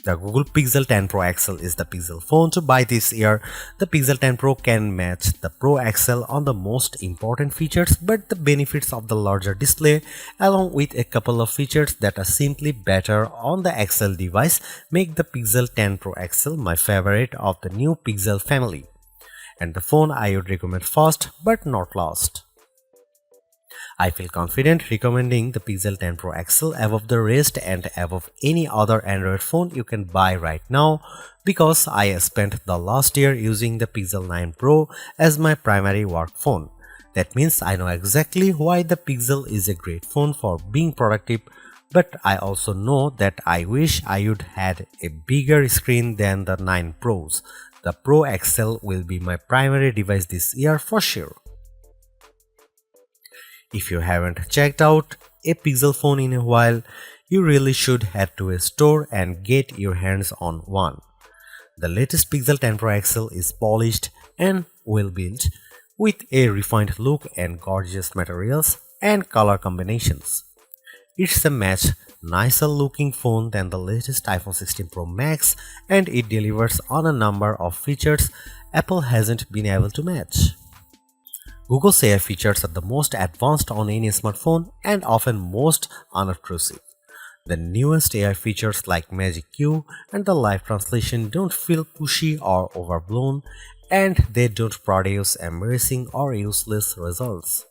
The Google Pixel 10 Pro XL is the Pixel phone to buy this year. The Pixel 10 Pro can match the Pro XL on the most important features, but the benefits of the larger display, along with a couple of features that are simply better on the XL device, make the Pixel 10 Pro XL my favorite of the new Pixel family, and the phone I would recommend first but not last. I feel confident recommending the Pixel 10 Pro XL above the rest and above any other Android phone you can buy right now, because I spent the last year using the Pixel 9 Pro as my primary work phone. That means I know exactly why the Pixel is a great phone for being productive, but I also know that I wish I would had a bigger screen than the 9 Pros. The Pro XL will be my primary device this year for sure. If you haven't checked out a Pixel phone in a while, you really should head to a store and get your hands on one. The latest Pixel 10 Pro XL is polished and well built, with a refined look and gorgeous materials and color combinations. It's a much nicer looking phone than the latest iPhone 16 Pro Max, and it delivers on a number of features Apple hasn't been able to match. Google's AI features are the most advanced on any smartphone and often most unobtrusive. The newest AI features like Magic Q and the live translation don't feel pushy or overblown, and they don't produce embarrassing or useless results.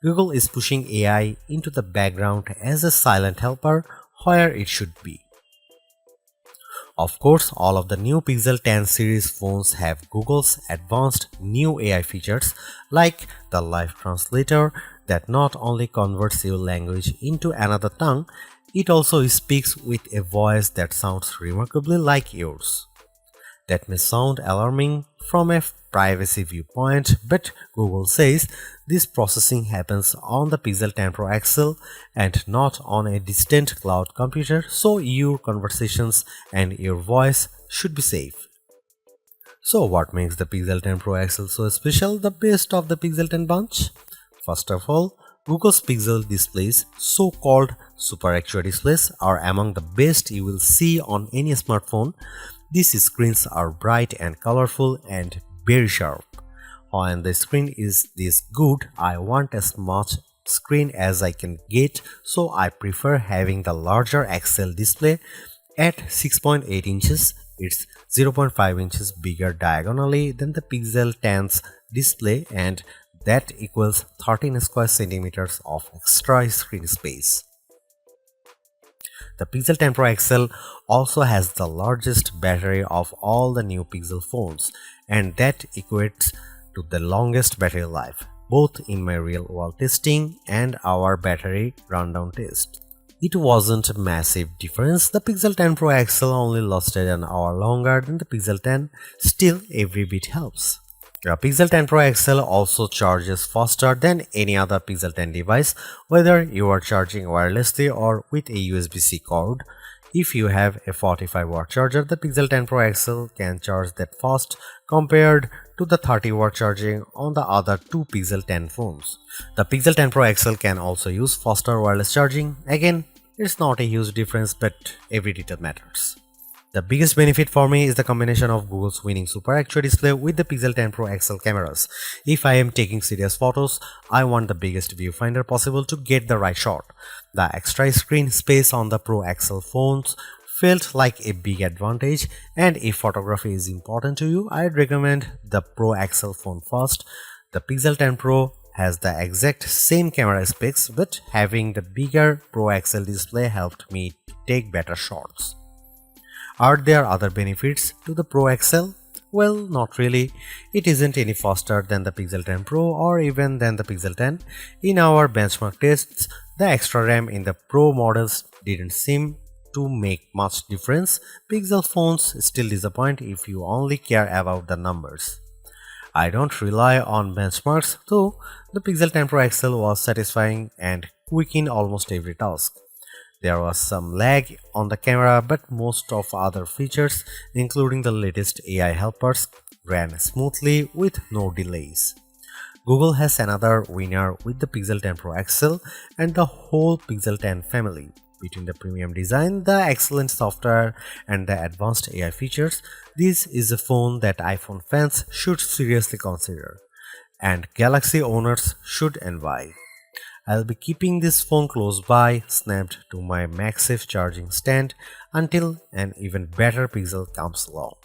Google is pushing AI into the background as a silent helper where it should be. Of course, all of the new Pixel 10 series phones have Google's advanced new AI features like the live translator that not only converts your language into another tongue, it also speaks with a voice that sounds remarkably like yours. That may sound alarming from a privacy viewpoint, but Google says this processing happens on the Pixel 10 Pro XL and not on a distant cloud computer, so your conversations and your voice should be safe. So what makes the Pixel 10 Pro XL so special, the best of the Pixel 10 bunch? First of all, Google's Pixel displays, so-called Super Actua displays, are among the best you will see on any smartphone. These screens are bright and colorful and very sharp. When the screen is this good, I want as much screen as I can get, so I prefer having the larger XL display at 6.8 inches. It's 0.5 inches bigger diagonally than the Pixel 10's display, and that equals 13 square centimeters of extra screen space. The Pixel 10 Pro XL also has the largest battery of all the new Pixel phones, and that equates to the longest battery life, both in my real-world testing and our battery rundown test. It wasn't a massive difference. The Pixel 10 Pro XL only lasted an hour longer than the Pixel 10, still every bit helps. The Pixel 10 Pro XL also charges faster than any other Pixel 10 device, whether you are charging wirelessly or with a USB-C cord. If you have a 45-watt charger, the Pixel 10 Pro XL can charge that fast compared to the 30-watt charging on the other two Pixel 10 phones. The Pixel 10 Pro XL can also use faster wireless charging. Again, it's not a huge difference, but every detail matters. The biggest benefit for me is the combination of Google's winning Super Actua display with the Pixel 10 Pro XL cameras. If I am taking serious photos, I want the biggest viewfinder possible to get the right shot. The extra screen space on the Pro XL phones felt like a big advantage, and if photography is important to you, I'd recommend the Pro XL phone first. The Pixel 10 Pro has the exact same camera specs, but having the bigger Pro XL display helped me take better shots. Are there other benefits to the Pro XL? Well, not really. It isn't any faster than the Pixel 10 Pro or even than the Pixel 10. In our benchmark tests, the extra RAM in the Pro models didn't seem to make much difference. Pixel phones still disappoint if you only care about the numbers. I don't rely on benchmarks, though the Pixel 10 Pro XL was satisfying and quick in almost every task. There was some lag on the camera, but most of other features, including the latest AI helpers, ran smoothly with no delays. Google has another winner with the Pixel 10 Pro XL and the whole Pixel 10 family. Between the premium design, the excellent software, and the advanced AI features, this is a phone that iPhone fans should seriously consider, and Galaxy owners should envy. I'll be keeping this phone close by, snapped to my MagSafe charging stand until an even better Pixel comes along.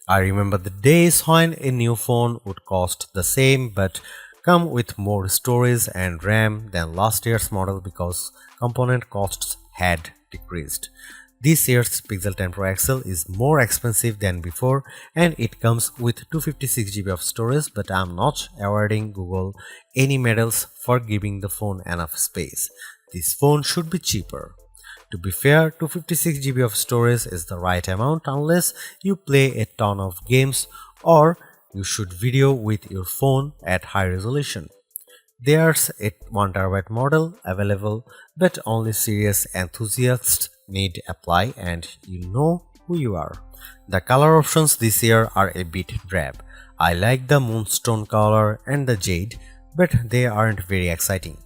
I remember the days when a new phone would cost the same but come with more storage and RAM than last year's model because component costs had decreased. This year's Pixel 10 Pro XL is more expensive than before and it comes with 256 GB of storage, but I'm not awarding Google any medals for giving the phone enough space. This phone should be cheaper. To be fair, 256 GB of storage is the right amount unless you play a ton of games or you shoot video with your phone at high resolution. There's a 1TB model available, but only serious enthusiasts need apply, and you know who you are. The color options this year are a bit drab. I like the moonstone color and the jade, but they aren't very exciting.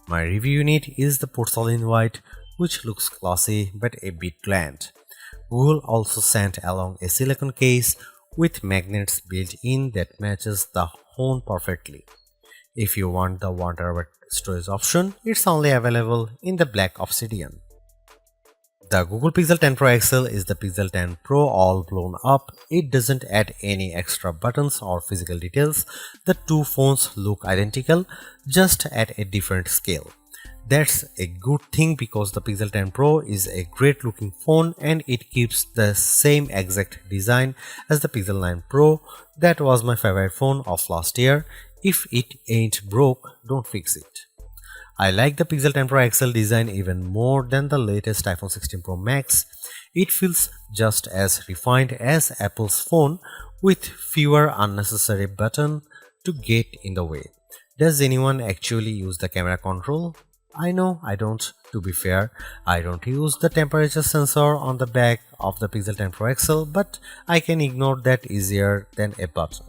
My review unit is the porcelain white, which looks classy but a bit bland. Google also sent along a silicone case with magnets built in that matches the phone perfectly. If you want the 1TB storage option, it's only available in the black obsidian. The Google Pixel 10 Pro XL is the Pixel 10 Pro all blown up. It doesn't add any extra buttons or physical details. The two phones look identical, just at a different scale. That's a good thing because the Pixel 10 Pro is a great looking phone and it keeps the same exact design as the Pixel 9 Pro. That was my favorite phone of last year. If it ain't broke, don't fix it. I like the Pixel 10 Pro XL design even more than the latest iPhone 16 Pro Max. It feels just as refined as Apple's phone with fewer unnecessary buttons to get in the way. Does anyone actually use the camera control? I know I don't. To be fair, I don't use the temperature sensor on the back of the Pixel 10 Pro XL, but I can ignore that easier than a button.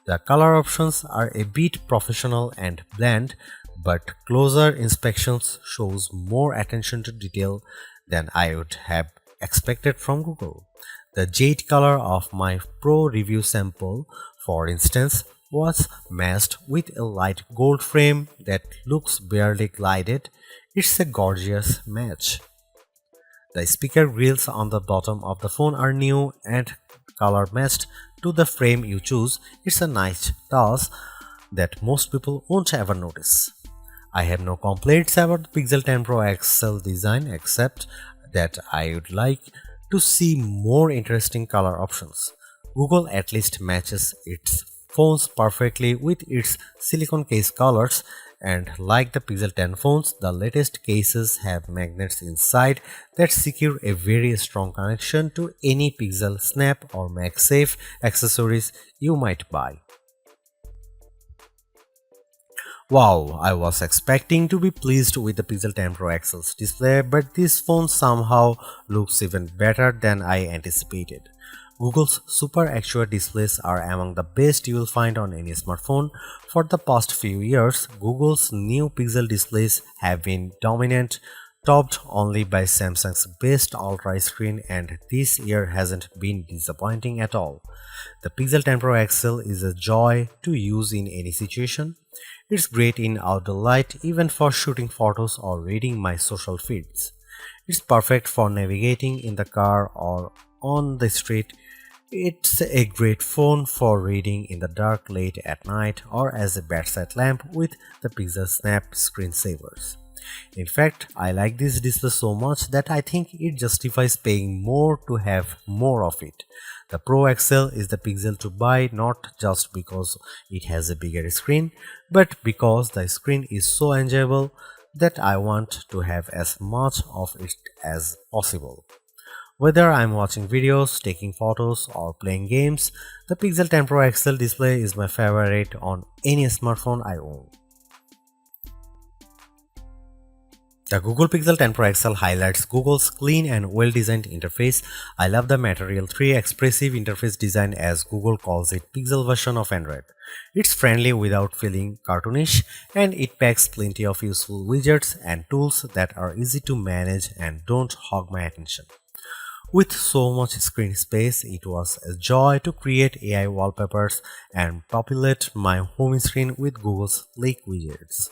The color options are a bit professional and bland, but closer inspections shows more attention to detail than I would have expected from Google. The jade color of my Pro review sample, for instance, was matched with a light gold frame that looks barely glided. It's a gorgeous match. The speaker grills on the bottom of the phone are new and color matched to the frame you choose. It's a nice touch that most people won't ever notice. I have no complaints about the Pixel 10 Pro XL design except that I would like to see more interesting color options. Google at least matches its phones perfectly with its silicone case colors, and like the Pixel 10 phones, the latest cases have magnets inside that secure a very strong connection to any Pixel Snap or MagSafe accessories you might buy. Wow, I was expecting to be pleased with the Pixel 10 Pro XL's display, but this phone somehow looks even better than I anticipated. Google's Super Actua displays are among the best you will find on any smartphone. For the past few years, Google's new Pixel displays have been dominant, topped only by Samsung's best Ultra screen, and this year hasn't been disappointing at all. The Pixel 10 Pro XL is a joy to use in any situation. It's great in outdoor light, even for shooting photos or reading my social feeds. It's perfect for navigating in the car or on the street. It's a great phone for reading in the dark late at night or as a bedside lamp with the Pixel Snap screensavers. In fact, I like this display so much that I think it justifies paying more to have more of it. The Pro XL is the Pixel to buy not just because it has a bigger screen, but because the screen is so enjoyable that I want to have as much of it as possible. Whether I'm watching videos, taking photos, or playing games, the Pixel 10 Pro XL display is my favorite on any smartphone I own. The Google Pixel 10 Pro XL highlights Google's clean and well-designed interface. I love the Material 3 expressive interface design, as Google calls it Pixel version of Android. It's friendly without feeling cartoonish, and it packs plenty of useful widgets and tools that are easy to manage and don't hog my attention. With so much screen space, it was a joy to create AI wallpapers and populate my home screen with Google's sleek widgets.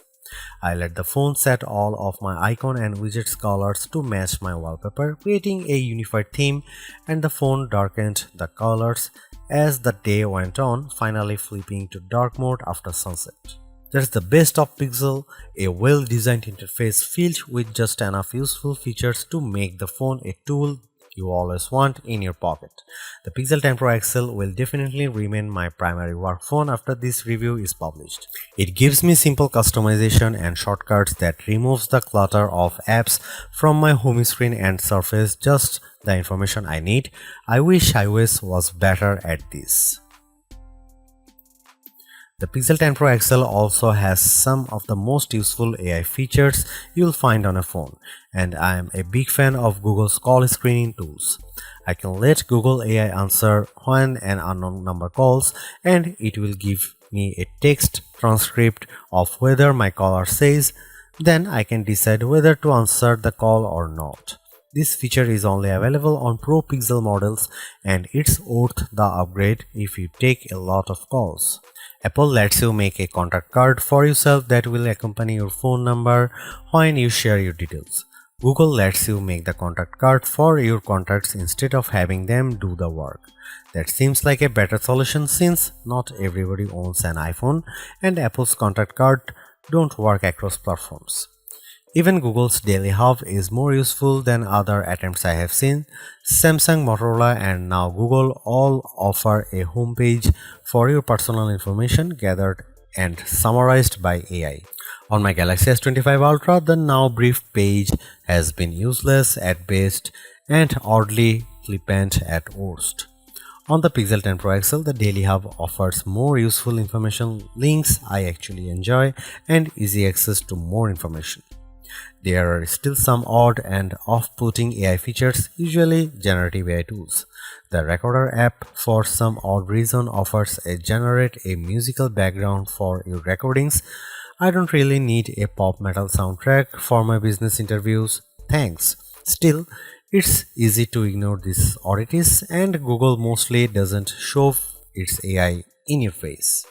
I let the phone set all of my icon and widgets colors to match my wallpaper, creating a unified theme, and the phone darkened the colors as the day went on, finally flipping to dark mode after sunset. That's the best of Pixel, a well-designed interface filled with just enough useful features to make the phone a tool you always want in your pocket. The Pixel 10 Pro XL will definitely remain my primary work phone after this review is published. It gives me simple customization and shortcuts that removes the clutter of apps from my home screen and surface just the information I need. I wish iOS was better at this. The Pixel 10 Pro XL also has some of the most useful AI features you'll find on a phone, and I am a big fan of Google's call screening tools. I can let Google AI answer when an unknown number calls, and it will give me a text transcript of whether my caller says, then I can decide whether to answer the call or not. This feature is only available on Pro Pixel models, and it's worth the upgrade if you take a lot of calls. Apple lets you make a contact card for yourself that will accompany your phone number when you share your details. Google lets you make the contact card for your contacts instead of having them do the work. That seems like a better solution since not everybody owns an iPhone and Apple's contact card don't work across platforms. Even Google's Daily Hub is more useful than other attempts I have seen. Samsung, Motorola, and now Google all offer a homepage for your personal information gathered and summarized by AI. On my Galaxy S25 Ultra, the now brief page has been useless at best and oddly flippant at worst. On the Pixel 10 Pro XL, the Daily Hub offers more useful information, links I actually enjoy, and easy access to more information. There are still some odd and off-putting AI features, usually generative AI tools. The Recorder app, for some odd reason, offers a generate a musical background for your recordings. I don't really need a pop metal soundtrack for my business interviews. Thanks. Still, it's easy to ignore these oddities, and Google mostly doesn't shove its AI in your face.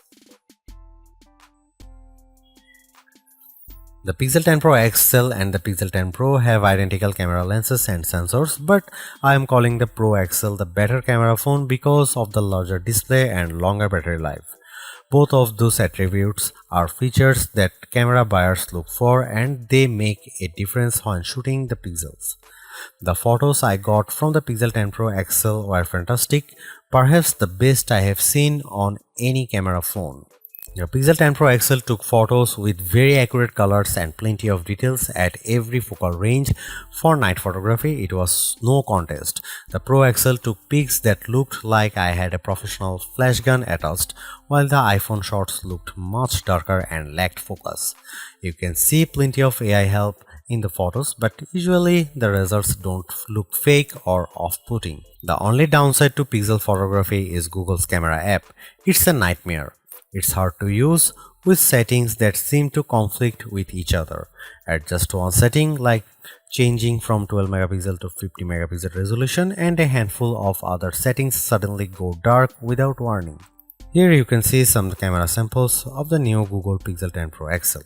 The Pixel 10 Pro XL and the Pixel 10 Pro have identical camera lenses and sensors, but I am calling the Pro XL the better camera phone because of the larger display and longer battery life. Both of those attributes are features that camera buyers look for, and they make a difference when shooting the pixels. The photos I got from the Pixel 10 Pro XL were fantastic, perhaps the best I have seen on any camera phone. The Pixel 10 Pro XL took photos with very accurate colors and plenty of details at every focal range. For night photography, it was no contest. The Pro XL took pics that looked like I had a professional flash gun attached, while the iPhone shots looked much darker and lacked focus. You can see plenty of AI help in the photos, but usually the results don't look fake or off-putting. The only downside to Pixel photography is Google's camera app. It's a nightmare. It's hard to use with settings that seem to conflict with each other. At just one setting, like changing from 12 megapixel to 50 megapixel resolution, and a handful of other settings suddenly go dark without warning. Here you can see some camera samples of the new Google Pixel 10 Pro XL.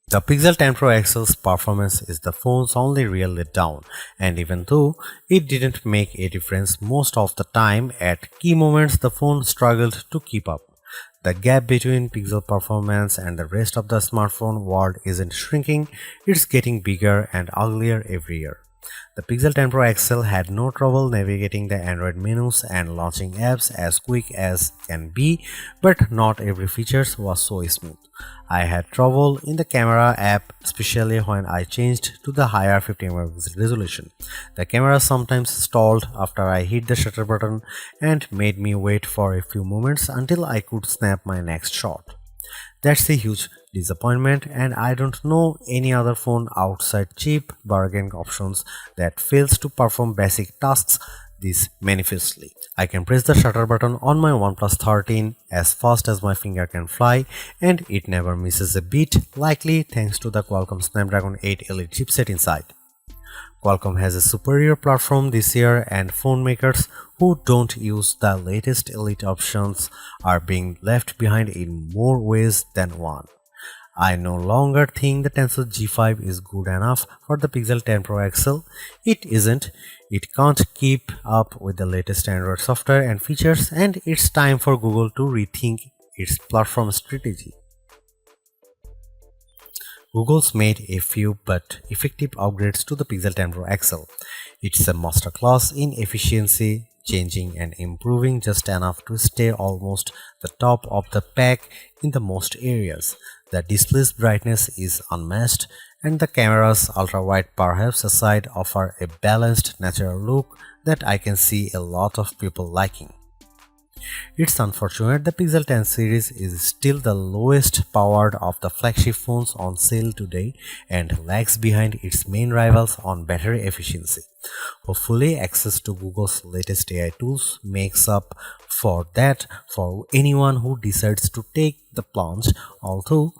The Pixel 10 Pro XL's performance is the phone's only real letdown, and even though it didn't make a difference most of the time, at key moments the phone struggled to keep up. The gap between Pixel performance and the rest of the smartphone world isn't shrinking, it's getting bigger and uglier every year. The Pixel 10 Pro XL had no trouble navigating the Android menus and launching apps as quick as can be, but not every feature was so smooth. I had trouble in the camera app, especially when I changed to the higher 50 megapixel resolution. The camera sometimes stalled after I hit the shutter button and made me wait for a few moments until I could snap my next shot. That's a huge disappointment, and I don't know any other phone outside cheap bargain options that fails to perform basic tasks this manifestly. I can press the shutter button on my OnePlus 13 as fast as my finger can fly, and it never misses a beat, likely thanks to the Qualcomm Snapdragon 8 Elite chipset inside. Qualcomm has a superior platform this year, and phone makers who don't use the latest Elite options are being left behind in more ways than one. I no longer think the Tensor G5 is good enough for the Pixel 10 Pro XL. It isn't. It can't keep up with the latest Android software and features, and it's time for Google to rethink its platform strategy. Google's made a few but effective upgrades to the Pixel 10 Pro XL. It's a masterclass in efficiency, changing and improving just enough to stay almost the top of the pack in the most areas. The display's brightness is unmatched, and the camera's ultra-wide perhaps aside offer a balanced natural look that I can see a lot of people liking. It's unfortunate the Pixel 10 series is still the lowest powered of the flagship phones on sale today and lags behind its main rivals on battery efficiency. Hopefully, access to Google's latest AI tools makes up for that for anyone who decides to take the plunge, although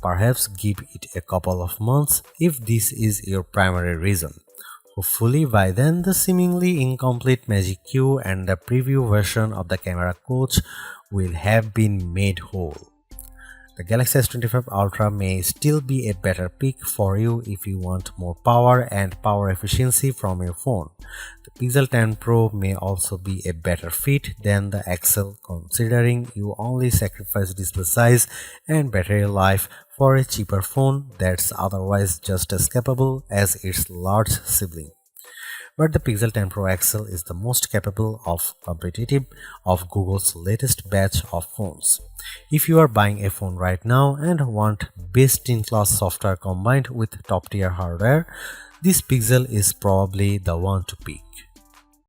perhaps give it a couple of months if this is your primary reason. Hopefully by then the seemingly incomplete Magic Q and the preview version of the camera coach will have been made whole. The Galaxy S25 Ultra may still be a better pick for you if you want more power and power efficiency from your phone. The Pixel 10 Pro may also be a better fit than the XL, considering you only sacrifice display size and battery life for a cheaper phone that's otherwise just as capable as its large sibling. But the Pixel 10 Pro XL is the most capable of competitive of Google's latest batch of phones. If you are buying a phone right now and want best-in-class software combined with top-tier hardware, this Pixel is probably the one to pick.